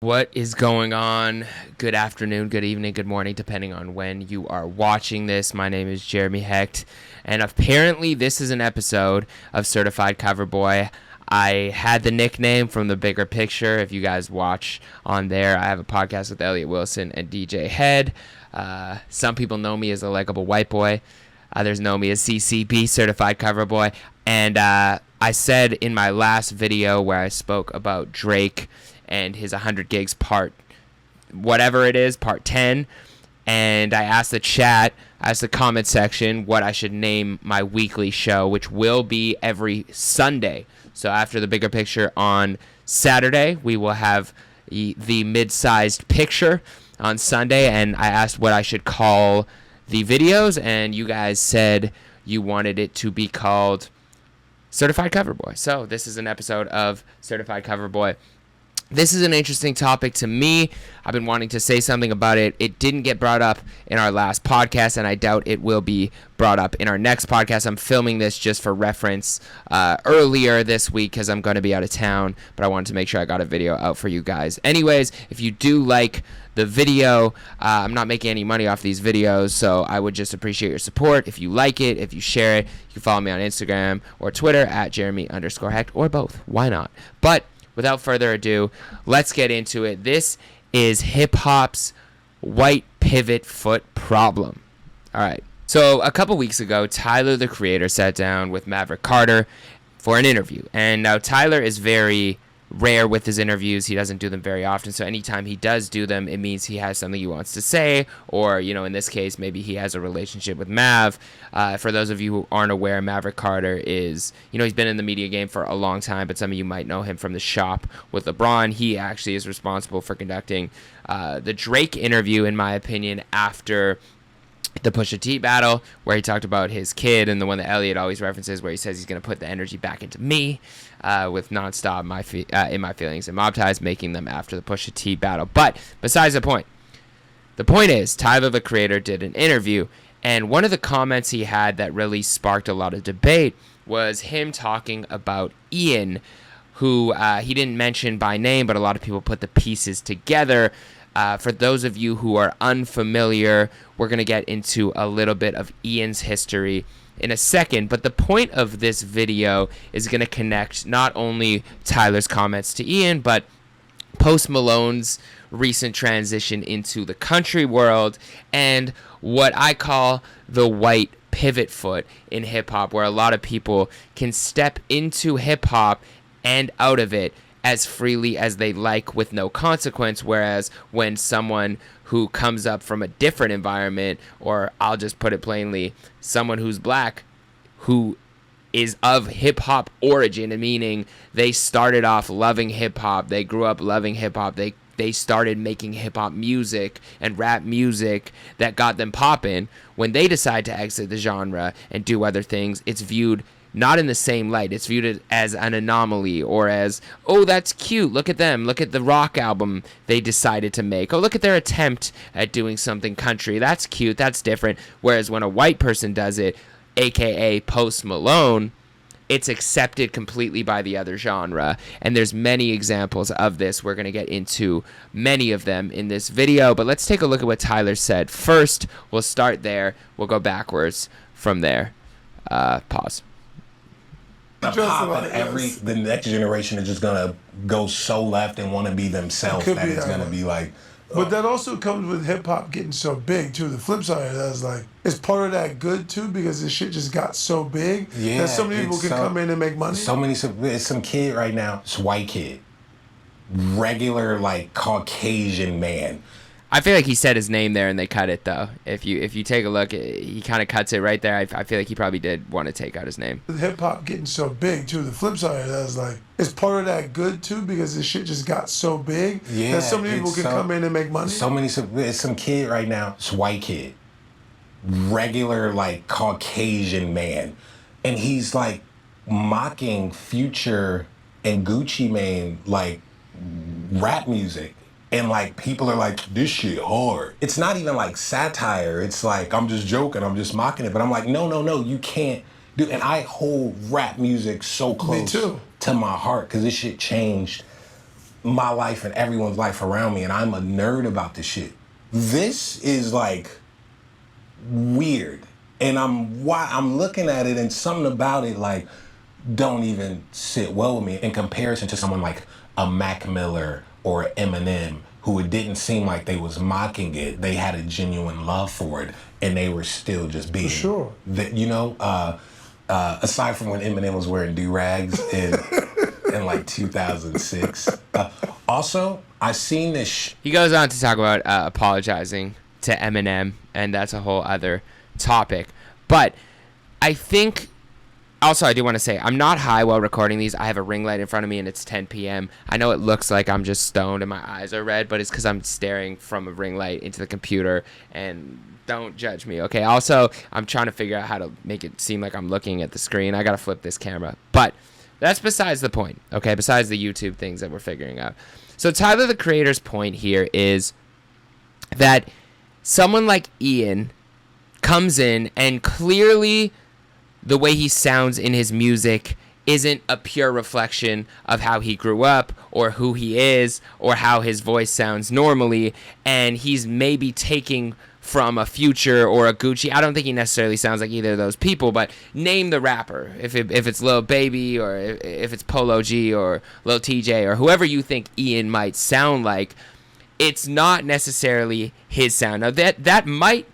What is going on? Good afternoon, good evening, good morning, depending on when you are watching this. My name is Jeremy Hecht, and apparently this is an episode of Certified Cover Boy. I had the nickname from the bigger picture. If you guys watch on there, I have a podcast with Elliot Wilson and DJ Head. Some people know me as a likable white boy. Others know me as CCB, Certified Cover Boy. And I said in my last video where I spoke about Drake and his 100 gigs part whatever it is, part 10, and I asked the comment section what I should name my weekly show, which will be every Sunday. So after the bigger picture on Saturday, we will have the mid-sized picture on Sunday, and I asked what I should call the videos, and you guys said you wanted it to be called Certified Cover Boy. So this is an episode of Certified Cover Boy. This is an interesting topic to me. I've been wanting to say something about it. It didn't get brought up in our last podcast, and I doubt it will be brought up in our next podcast. I'm filming this just for reference earlier this week because I'm going to be out of town, but I wanted to make sure I got a video out for you guys. Anyways, if you do like the video, I'm not making any money off these videos, so I would just appreciate your support. If you like it, if you share it, you can follow me on Instagram or Twitter at Jeremy_Hecht, or both. Why not? But without further ado, let's get into it. This is hip-hop's white pivot foot problem. All right. So a couple weeks ago, Tyler, the Creator, sat down with Maverick Carter for an interview. And now Tyler is very rare with his interviews. He doesn't do them very often. So anytime he does do them, it means he has something he wants to say. Or, in this case, maybe he has a relationship with Mav. For those of you who aren't aware, Maverick Carter is, he's been in the media game for a long time, but some of you might know him from The Shop with LeBron. He actually is responsible for conducting the Drake interview, in my opinion, after the Pusha T battle, where he talked about his kid, and the one that Elliot always references, where he says he's going to put the energy back into me, with nonstop in my feelings and mob ties, making them after the Pusha T battle. But besides the point is Tyler, the Creator, did an interview, and one of the comments he had that really sparked a lot of debate was him talking about Ian, who he didn't mention by name, but a lot of people put the pieces together. For those of you who are unfamiliar, we're going to get into a little bit of Ian's history in a second, but the point of this video is going to connect not only Tyler's comments to Ian, but Post Malone's recent transition into the country world and what I call the white pivot foot in hip-hop, where a lot of people can step into hip-hop and out of it as freely as they like with no consequence, whereas when someone who comes up from a different environment, or I'll just put it plainly, someone who's black, who is of hip-hop origin, meaning they started off loving hip-hop, they grew up loving hip-hop, they started making hip-hop music and rap music that got them popping. When they decide to exit the genre and do other things, it's viewed not in the same light. It's viewed as an anomaly, or as, oh, that's cute, look at them, look at the rock album they decided to make, oh, look at their attempt at doing something country, that's cute, that's different. Whereas when a white person does it, aka Post Malone, it's accepted completely by the other genre. And there's many examples of this. We're going to get into many of them in this video, but let's take a look at what Tyler said first. We'll start there, we'll go backwards from there. Pause. The next generation is just gonna go so left and want to be themselves that it's gonna be like. But that also comes with hip hop getting so big too. The flip side of that is like, is part of that good too, because this shit just got so big that so many people can come in and make money. It's some kid right now. It's white kid, regular like Caucasian man. I feel like he said his name there and they cut it, though. If you take a look, he kind of cuts it right there. I feel like he probably did want to take out his name. With hip hop getting so big too, the flip side of that is like, is part of that good too, because this shit just got so big that so many people can come in and make money. It's some kid right now. It's white kid, regular like Caucasian man, and he's like mocking Future and Gucci Mane like rap music. And like people are like, this shit hard. It's not even like satire. It's like, I'm just joking, I'm just mocking it. But I'm like, no, you can't do. And I hold rap music so close to my heart, because this shit changed my life and everyone's life around me, and I'm a nerd about this shit. This is like weird, and I'm looking at it, and something about it like don't even sit well with me in comparison to someone like a Mac Miller or Eminem, who it didn't seem like they was mocking it. They had a genuine love for it, and they were still just being. For sure. That, you know, aside from when Eminem was wearing do-rags in like 2006. Also, I seen this. He goes on to talk about apologizing to Eminem, and that's a whole other topic. But I think. Also, I do want to say, I'm not high while recording these. I have a ring light in front of me, and it's 10 p.m. I know it looks like I'm just stoned and my eyes are red, but it's because I'm staring from a ring light into the computer, and don't judge me, okay? Also, I'm trying to figure out how to make it seem like I'm looking at the screen. I got to flip this camera. But that's besides the point, okay? Besides the YouTube things that we're figuring out. So Tyler, the Creator's point here is that someone like Ian comes in and clearly the way he sounds in his music isn't a pure reflection of how he grew up or who he is or how his voice sounds normally, and he's maybe taking from a Future or a Gucci. I don't think he necessarily sounds like either of those people, but name the rapper. If it's Lil Baby or if it's Polo G or Lil TJ or whoever you think Ian might sound like, it's not necessarily his sound. Now that might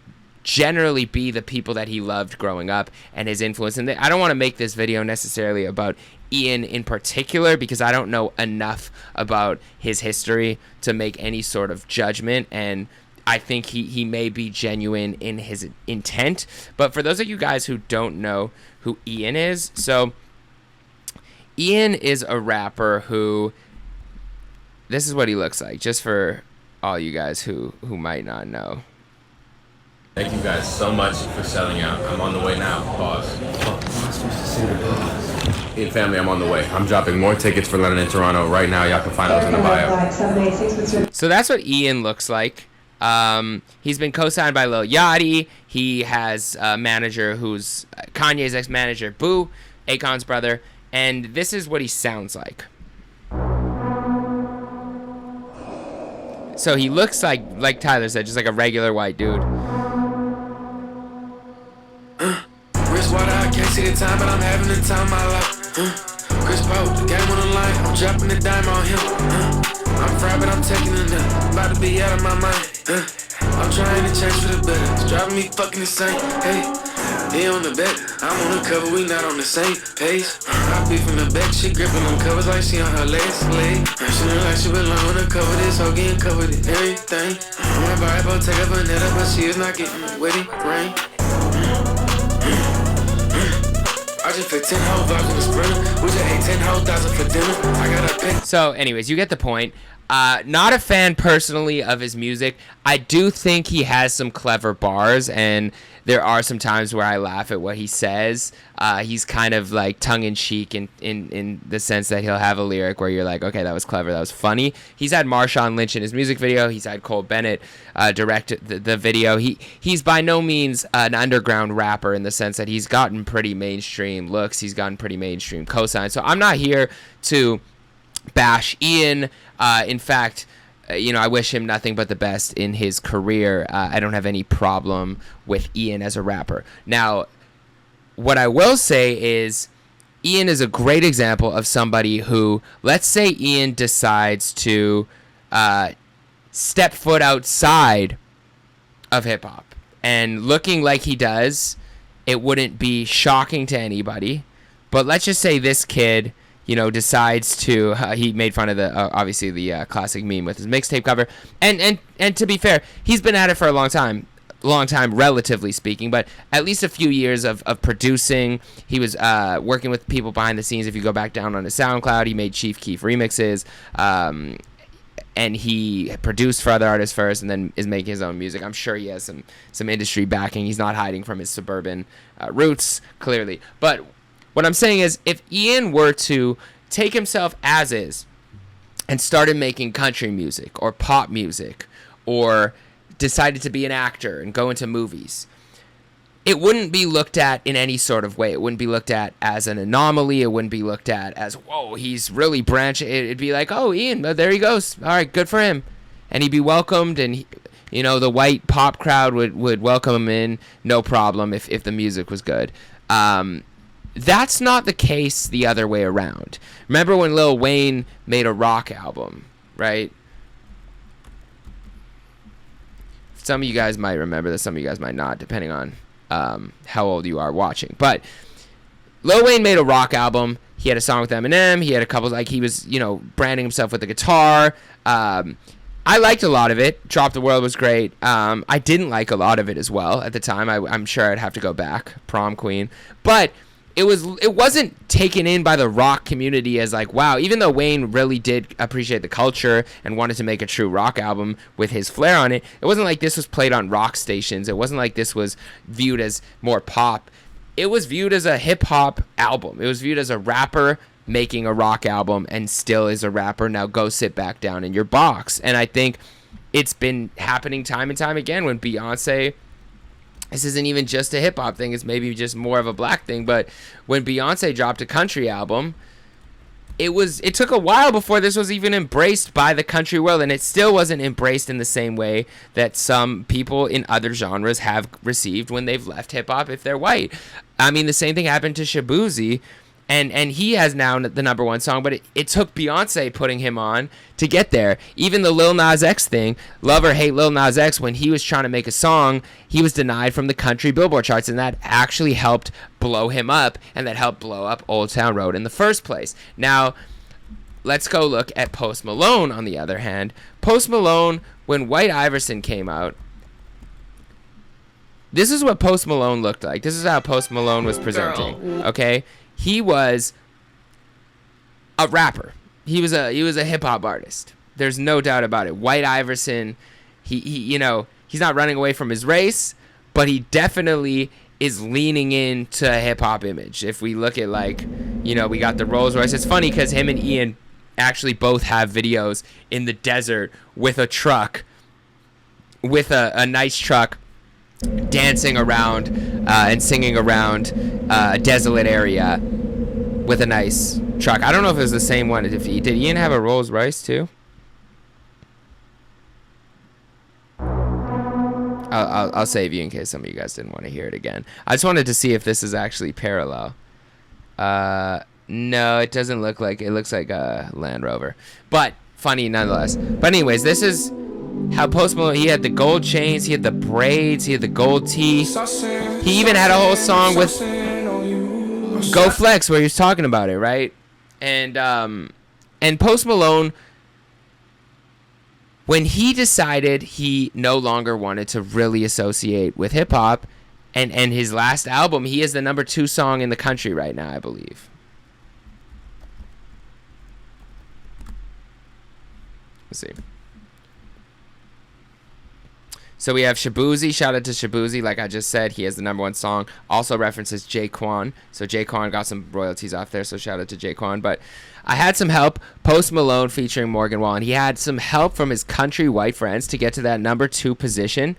generally be the people that he loved growing up and his influence. And I don't want to make this video necessarily about Ian in particular because I don't know enough about his history to make any sort of judgment, and I think he may be genuine in his intent. But for those of you guys who don't know who Ian is, so Ian is a rapper who, this is what he looks like, just for all you guys who might not know. Thank you guys so much for selling out. I'm on the way now. Pause. Hey, family, I'm on the way. I'm dropping more tickets for London and Toronto right now. Y'all can find those in the bio. So that's what Ian looks like. He's been co-signed by Lil Yachty. He has a manager who's Kanye's ex-manager, Boo, Akon's brother. And this is what he sounds like. So he looks like Tyler said, just like a regular white dude. Wristwater, I can't see the time, but I'm having the time of my life. Chris Paul, the game on the line, I'm dropping the dime on him. I'm fried, but I'm taking it up. About to be out of my mind. I'm trying to change for the better. It's driving me fucking insane. Hey, he on the back, I'm on the cover, we not on the same page. I be from the back, she gripping on covers like she on her last leg. She look like she belong on the cover, this whole getting covered in everything. My Bible take up a net up, but she is not getting wetty rain. I just put 10 whole vibes in the sprinter. We just ate 10 whole thousand for dinner. I got a pick. So, anyways, you get the point. Not a fan personally of his music. I do think he has some clever bars, and there are some times where I laugh at what he says. He's kind of like tongue-in-cheek in the sense that he'll have a lyric where you're like, okay, that was clever, that was funny. He's had Marshawn Lynch in his music video. He's had Cole Bennett direct the video. He's by no means an underground rapper in the sense that he's gotten pretty mainstream looks. He's gotten pretty mainstream cosigns. So I'm not here to bash Ian. In fact, I wish him nothing but the best in his career. I don't have any problem with Ian as a rapper. Now, what I will say is Ian is a great example of somebody who, let's say Ian decides to step foot outside of hip-hop. And looking like he does, it wouldn't be shocking to anybody. But let's just say this kid decides to, he made fun of obviously the classic meme with his mixtape cover. And to be fair, he's been at it for a long time, relatively speaking, but at least a few years of producing. He was working with people behind the scenes. If you go back down on his SoundCloud, he made Chief Keef remixes, and he produced for other artists first and then is making his own music. I'm sure he has some industry backing. He's not hiding from his suburban roots, clearly. But what I'm saying is, if Ian were to take himself as is and started making country music or pop music or decided to be an actor and go into movies, it wouldn't be looked at in any sort of way. It wouldn't be looked at as an anomaly. It wouldn't be looked at as, whoa, he's really branching. It'd be like, oh, Ian, there he goes. All right, good for him. And he'd be welcomed, and the white pop crowd would welcome him in, no problem, if the music was good. That's not the case the other way around. Remember when Lil Wayne made a rock album, right? Some of you guys might remember this, some of you guys might not, depending on how old you are watching. But Lil Wayne made a rock album. He had a song with Eminem. He had a couple, he was, branding himself with the guitar. I liked a lot of it. Drop the World was great. I didn't like a lot of it as well at the time. I'm sure I'd have to go back. Prom Queen. But it wasn't taken in by the rock community as wow, even though Wayne really did appreciate the culture and wanted to make a true rock album with his flair on it, it wasn't like this was played on rock stations. It wasn't like this was viewed as more pop. It was viewed as a hip-hop album. It was viewed as a rapper making a rock album and still is a rapper. Now go sit back down in your box. And I think it's been happening time and time again when Beyonce... This isn't even just a hip-hop thing. It's maybe just more of a black thing. But when Beyonce dropped a country album, it took a while before this was even embraced by the country world. And it still wasn't embraced in the same way that some people in other genres have received when they've left hip-hop if they're white. I mean, the same thing happened to Shabuzi. And he has now the number one song, but it took Beyonce putting him on to get there. Even the Lil Nas X thing, love or hate Lil Nas X, when he was trying to make a song, he was denied from the country Billboard charts, and that actually helped blow him up, and that helped blow up Old Town Road in the first place. Now, let's go look at Post Malone, on the other hand. Post Malone, when White Iverson came out, this is what Post Malone looked like. This is how Post Malone was presenting, okay? He was a rapper. He was a hip hop artist. There's no doubt about it. White Iverson, he's not running away from his race, but he definitely is leaning into a hip hop image. If we look at we got the Rolls Royce. It's funny because him and Ian actually both have videos in the desert with a truck, with a nice truck, dancing around and singing around a desolate area with a nice truck. I don't know if it was the same one. Did Ian have a Rolls Royce too? I'll save you in case some of you guys didn't want to hear it again. I just wanted to see if this is actually parallel. No, it doesn't look like it. Looks like a Land Rover, but funny nonetheless. But anyways, this is how Post Malone, he had the gold chains, he had the braids, he had the gold teeth. He even had a whole song with Go Flex where he was talking about it, right? And Post Malone, when he decided he no longer wanted to really associate with hip hop, and his last album, he is the number 2 song in the country right now, I believe. Let's see. So we have Shabuzi. Shout out to Shabuzi. Like I just said, he has the number 1 song. Also references Jaquan. So Jaquan got some royalties off there. So shout out to Jaquan. But I had some help. Post Malone featuring Morgan Wallen. He had some help from his country white friends to get to that number 2 position.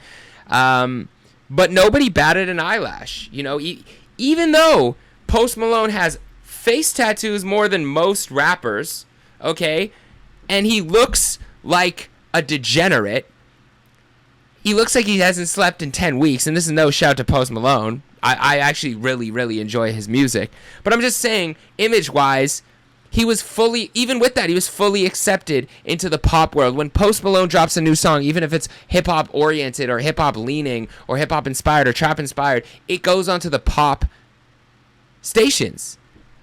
But nobody batted an eyelash. Even though Post Malone has face tattoos more than most rappers, okay, and he looks like a degenerate. He looks like he hasn't slept in 10 weeks, and this is no shout to Post Malone. I actually really, really enjoy his music. But I'm just saying, image-wise, he was fully, even with that, he was fully accepted into the pop world. When Post Malone drops a new song, even if it's hip-hop oriented or hip-hop leaning or hip-hop inspired or trap inspired, it goes onto the pop stations.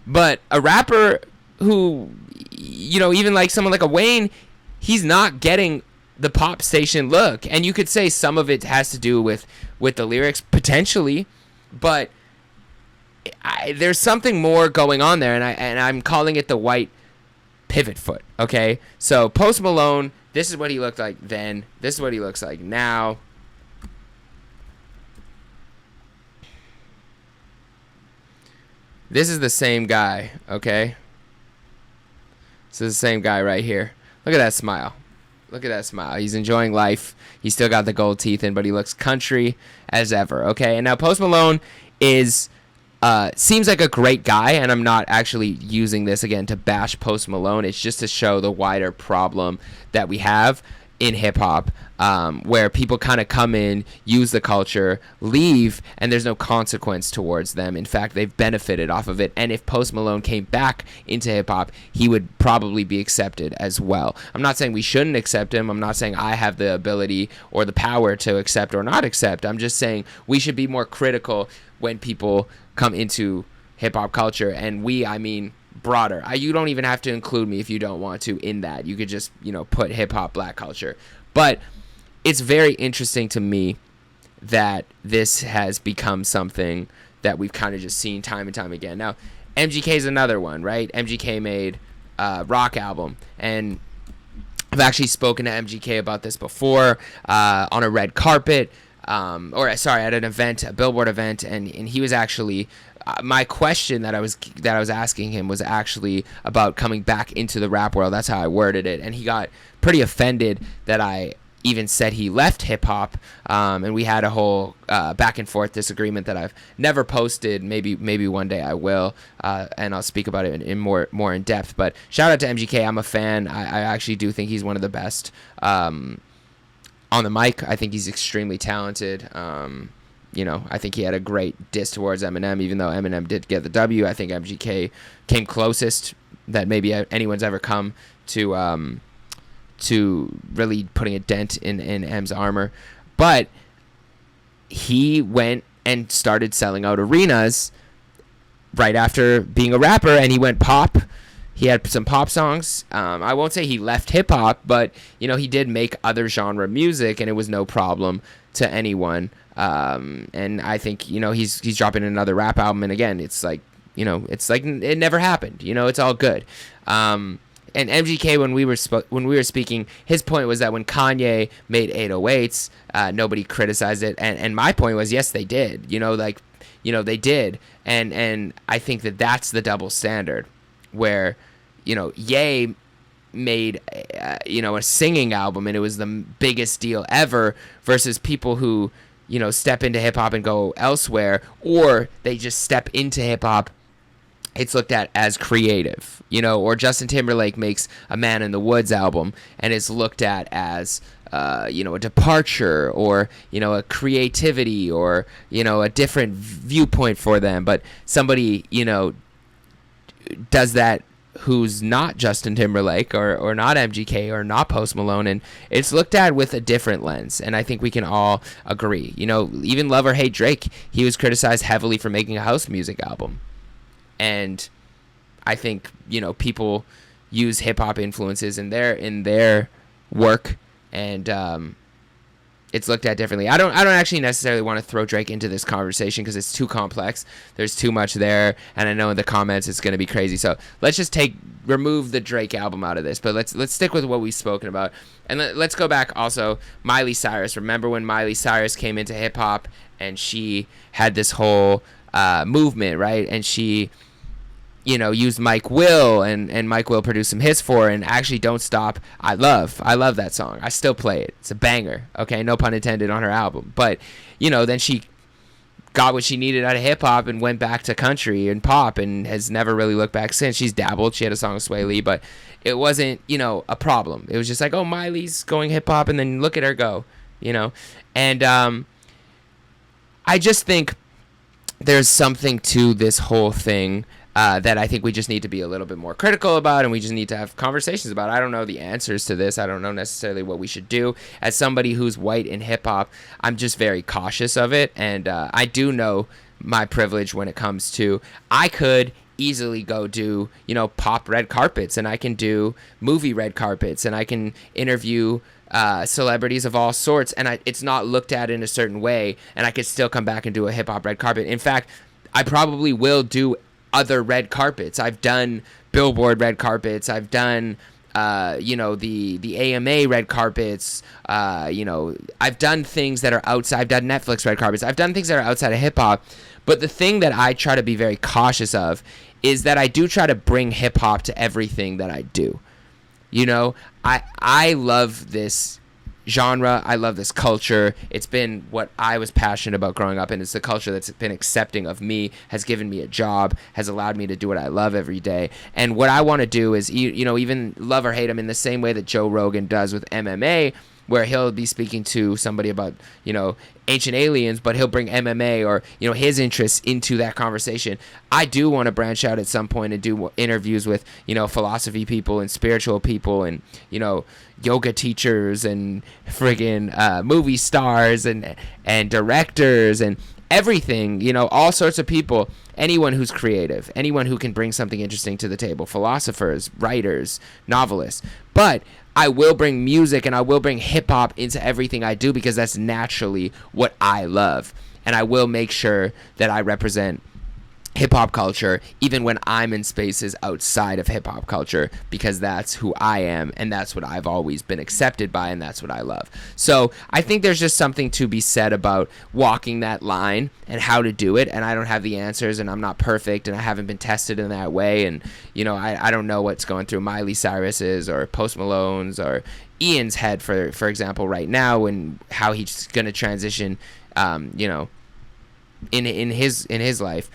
But a rapper who, even like someone like a Wayne, he's not getting the pop station look, and you could say some of it has to do with the lyrics potentially, but there's something more going on there, and I'm calling it the white pivot foot. Okay, so Post Malone, this is what he looked like then. This is what he looks like now. This is the same guy. Okay, this is the same guy right here. Look at that smile. Look at that smile. He's enjoying life. He's still got the gold teeth in, but he looks country as ever. Okay, and now Post Malone is seems like a great guy, and I'm not actually using this again to bash Post Malone. It's just to show the wider problem that we have in hip hop, where people kind of come in, use the culture, leave, and there's no consequence towards them. In fact, they've benefited off of it. And if Post Malone came back into hip hop, he would probably be accepted as well. I'm not saying we shouldn't accept him. I'm not saying I have the ability or the power to accept or not accept. I'm just saying we should be more critical when people come into hip hop culture, and I mean broader. You don't even have to include me if you don't want to in that. You could just, put hip hop black culture. But it's very interesting to me that this has become something that we've kind of just seen time and time again. Now, MGK is another one, right? MGK made a rock album, and I've actually spoken to MGK about this before on a red carpet. At an event, a Billboard event, and he was actually my question that I was asking him was actually about coming back into the rap world. That's how I worded it, and he got pretty offended that I even said he left hip hop, and we had a whole back and forth disagreement that I've never posted. Maybe one day I will, and I'll speak about it in more in depth. But shout out to MGK. I'm a fan. I actually do think he's one of the best. On the mic, I think he's extremely talented. I think he had a great diss towards Eminem, even though Eminem did get the W. I think MGK came closest that maybe anyone's ever come to really putting a dent in M's armor. But he went and started selling out arenas right after being a rapper, and he went pop. He had some pop songs. I won't say he left hip-hop, but, he did make other genre music, and it was no problem to anyone. And I think, he's dropping another rap album, and again, it's like it never happened. It's all good. And MGK, when we were speaking, his point was that when Kanye made 808s, nobody criticized it, and my point was, yes, they did. They did, and I think that's the double standard. Where, Ye made, a singing album, and it was the biggest deal ever, versus people who, step into hip-hop and go elsewhere, or they just step into hip-hop. It's looked at as creative, or Justin Timberlake makes a Man in the Woods album, and it's looked at as, a departure, or, a creativity, or, a different viewpoint for them. But somebody, does that who's not Justin Timberlake or not MGK or not Post Malone, and it's looked at with a different lens, and I think we can all agree. Even love or hate Drake, he was criticized heavily for making a house music album, and I think people use hip-hop influences in their work, and it's looked at differently. I don't actually necessarily want to throw Drake into this conversation because it's too complex. There's too much there, and I know in the comments it's going to be crazy. So let's just remove the Drake album out of this, but let's stick with what we've spoken about. And let's go back also, Miley Cyrus. Remember when Miley Cyrus came into hip-hop, and she had this whole movement, right? And she used Mike Will, and Mike Will produced some hits for her, and actually Don't Stop. I love that song. I still play it. It's a banger. Okay, no pun intended on her album. But, then she got what she needed out of hip-hop and went back to country and pop, and has never really looked back since. She's dabbled. She had a song with Sway Lee, but it wasn't, a problem. It was just like, oh, Miley's going hip-hop, and then look at her go, And I just think there's something to this whole thing that I think we just need to be a little bit more critical about, and we just need to have conversations about. I don't know the answers to this. I don't know necessarily what we should do. As somebody who's white in hip-hop, I'm just very cautious of it, and I do know my privilege when it comes to, I could easily go do, pop red carpets, and I can do movie red carpets, and I can interview celebrities of all sorts, and it's not looked at in a certain way, and I could still come back and do a hip-hop red carpet. In fact, I probably will do other red carpets. I've done Billboard red carpets. I've done, the AMA red carpets. I've done things that are outside. I've done Netflix red carpets. I've done things that are outside of hip hop. But the thing that I try to be very cautious of is that I do try to bring hip hop to everything that I do. You know, I love this genre. I love this culture. It's been what I was passionate about growing up, and it's the culture that's been accepting of me, has given me a job, has allowed me to do what I love every day. And what I want to do is, you know, even love or hate him in the same way that Joe Rogan does with MMA, where he'll be speaking to somebody about, you know, ancient aliens, but he'll bring MMA or, you know, his interests into that conversation. I do want to branch out at some point and do interviews with, you know, philosophy people and spiritual people and, you know, yoga teachers and friggin' movie stars and directors and everything, you know, all sorts of people, anyone who's creative, anyone who can bring something interesting to the table, philosophers, writers, novelists. But I will bring music and I will bring hip hop into everything I do because that's naturally what I love. And I will make sure that I represent hip hop culture even when I'm in spaces outside of hip hop culture, because that's who I am and that's what I've always been accepted by and that's what I love. So I think there's just something to be said about walking that line and how to do it. And I don't have the answers and I'm not perfect and I haven't been tested in that way. And, you know, I don't know what's going through Miley Cyrus's or Post Malone's or Ian's head, for example, right now, and how he's going to transition, you know, in his life.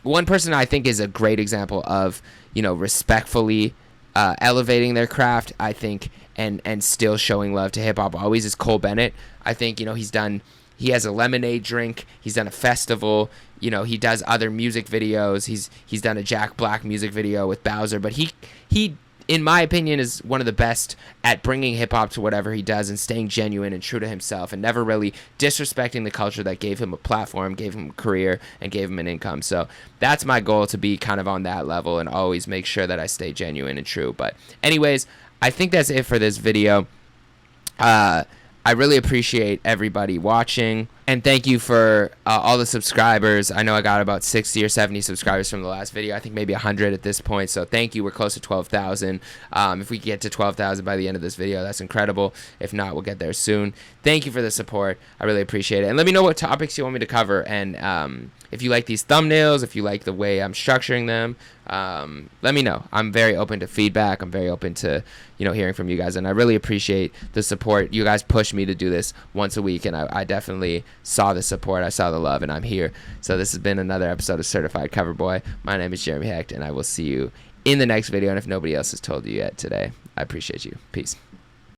One person I think is a great example of, you know, respectfully elevating their craft, I think, and still showing love to hip hop always is Cole Bennett. I think, you know, he has a lemonade drink, he's done a festival, you know, he does other music videos, he's done a Jack Black music video with Bowser, but he in my opinion is one of the best at bringing hip hop to whatever he does and staying genuine and true to himself and never really disrespecting the culture that gave him a platform, gave him a career, and gave him an income. So that's my goal, to be kind of on that level and always make sure that I stay genuine and true. But anyways, I think that's it for this video. I really appreciate everybody watching, and thank you for all the subscribers. I know I got about 60 or 70 subscribers from the last video. I think maybe 100 at this point, so thank you. We're close to 12,000. If we get to 12,000 by the end of this video, that's incredible. If not, we'll get there soon. Thank you for the support. I really appreciate it. And let me know what topics you want me to cover, and if you like these thumbnails, if you like the way I'm structuring them, let me know. I'm very open to feedback. I'm very open to, you know, hearing from you guys, and I really appreciate the support. You guys push me to do this once a week, and I definitely saw the support. I saw the love, and I'm here. So this has been another episode of Certified Cover Boy. My name is Jeremy Hecht, and I will see you in the next video. And if nobody else has told you yet today, I appreciate you. Peace.